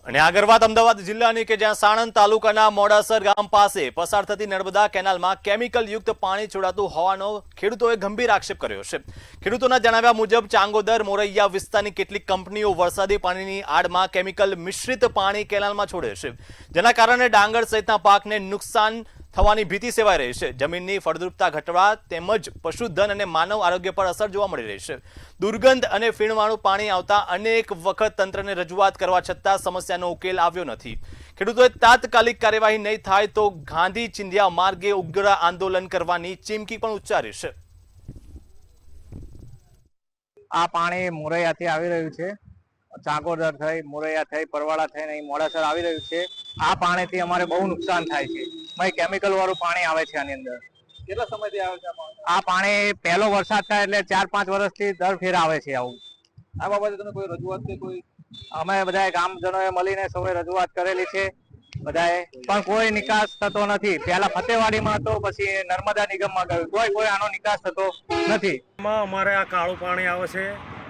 અને આગળ વાત અમદાવાદ જિલ્લાની કે જ્યાં સાણંદ તાલુકાના મોડાસર ગામ પાસે પસાર થતી નર્મદા કેનાલમાં કેમિકલ યુક્ત પાણી છોડાતું હોવાનો ખેડૂતોએ ગંભીર આક્ષેપ કર્યો છે। ખેડૂતોના જણાવ્યા મુજબ ચાંગોદર મોરૈયા વિસ્તારની કેટલીક કંપનીઓ વરસાદી પાણીની આડમાં કેમિકલ મિશ્રિત પાણી કેનાલમાં છોડે છે, જેના કારણે ડાંગર સહિતના પાકને નુકસાન થવાની ભીતિ સેવાઈ રહી છે। જમીનની ફળદ્રુપતા ઘટવા તેમજ પશુધન અને માનવ આરોગ્ય પર અસર જોવા મળી રહી છે। દુર્ગંધ અને ફીણવાળું પાણી આવતા અનેક વખત તંત્રને રજૂઆત કરવા છતાં સમસ્યાનો ઉકેલ આવ્યો નથી। ખેડૂતોએ તાત્કાલિક કાર્યવાહી નહીં થાય તો ગાંધી ચિંધ્યા માર્ગે ઉગ્ર આંદોલન કરવાની ચીમકી પણ ઉચ્ચારી છે। આ પાણી મોરૈયાથી આવી રહ્યું છે, ચાંગોદર થઈ મોરૈયા થઈ પરવાળા થઈને અહીં મોડાસર આવી રહ્યું છે। આ પાણીથી અમારે બહુ નુકસાન થાય છે, ભાઈ કેમિકલ વાળું પાણી આવે છે આની અંદર। કેટલા સમયથી આવે છે આ પાણી પહેલો વરસાદ થાય એટલે 4-5 વર્ષથી દર ફેર આવે છે આવું। આ બાબતે તમે કોઈ રજૂઆત કે કોઈ અમે બધા ગામજનોએ મળીને સૌએ રજૂઆત કરેલી છે બધાએ, પણ કોઈ નિકાસ થતો નથી। પહેલા ફતેવાડીમાં હતો, પછી નર્મદા નિગમમાં ગયું, કોઈ આનો નિકાસ થતો નથી। અમારે આ કાળું પાણી આવે છે,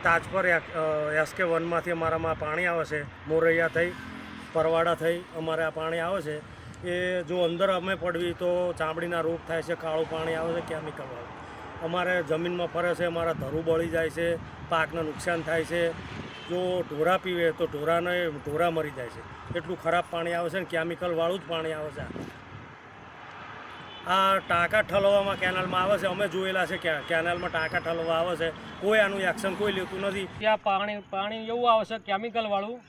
તાજપર SK1માંથી અમારામાં પાણી આવે છે, મોરૈયા થઈ પરવાડા થઈ અમારે આ પાણી આવે છે। એ જો અંદર અમે પડવી તો ચામડીના રોગ થાય છે। કાળું પાણી આવે છે કેમિકલવાળું, અમારે જમીનમાં ફરે છે, અમારા ધરું બળી જાય છે, પાકને નુકસાન થાય છે। જો ઢોરા પીવે તો ઢોરા મરી જાય છે, એટલું ખરાબ પાણી આવે છે ને કેમિકલવાળું જ પાણી આવે છે। આ ટાંકા ઠલવવામાં કેનાલમાં આવે છે, અમે જોયેલા છે કે કેનાલમાં ટાંકા ઠલવવા આવે છે, કોઈ આનું એક્શન કોઈ લેતું નથી। ત્યાં પાણી એવું આવે છે કેમિકલવાળું,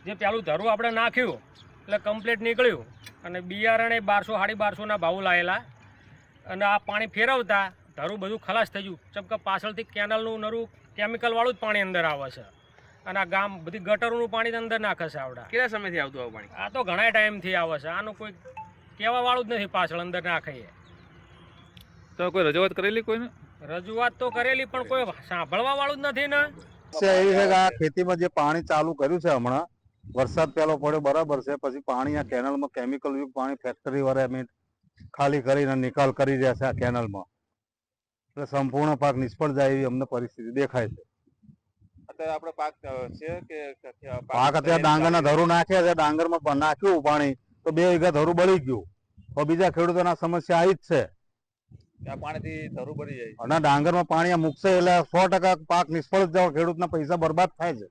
જે પેલું ધરું આપણે નાખ્યું એટલે કમ્પ્લીટ નીકળ્યું અને બિયારણે 1200-1250ના ભાવ લાયેલા અને આ પાણી ફેરવતા ધરું બધું ખલાસ થઈ ગયું, ચમકે પાછળથી કેનાલનું નરું કેમિકલવાળું જ પાણી અંદર આવે છે અને આ ગામ બધી ગટરનું પાણી અંદર નાખે છે આવડા। કેટલા સમયથી આવતું આવું પાણી? આ તો ઘણા ટાઈમથી આવે છે, આનું કોઈ કહેવાવાળું જ નથી, પાછળ અંદર નાખીએ। તો કોઈ રજૂઆત કરેલી કોઈને? રજૂઆત તો કરેલી પણ કોઈ સાંભળવા વાળું જ નથી ને। એવી છે કે આ ખેતીમાં જે પાણી ચાલુ કર્યું છે હમણાં વરસાદ પહેલો પડ્યો બરાબર છે, પછી પાણી આ કેનાલમાં કેમિકલ યુક્ત પાણી ફેક્ટરી વાળા ખાલી કરીને નિકાલ કરી રહ્યા છે આ કેનાલમાં, એટલે સંપૂર્ણ પાક નિષ્ફળ જાય એવી અમને પરિસ્થિતિ દેખાય છે। અત્યારે આપણે પાક છે કે પાક અત્યારે ડાંગરના ધરું નાખ્યા છે, ડાંગરમાં નાખ્યું પાણી તો 2 વીઘા ધરું બળી ગયું, તો બીજા ખેડૂતોના સમસ્યા આવી જ છે। આ પાણીથી ધરું ભરી જાય અને ડાંગરમાં પાણી મૂકશે એટલે 100% પાક નિષ્ફળ જ જાય, ખેડૂતના પૈસા બરબાદ થાય છે।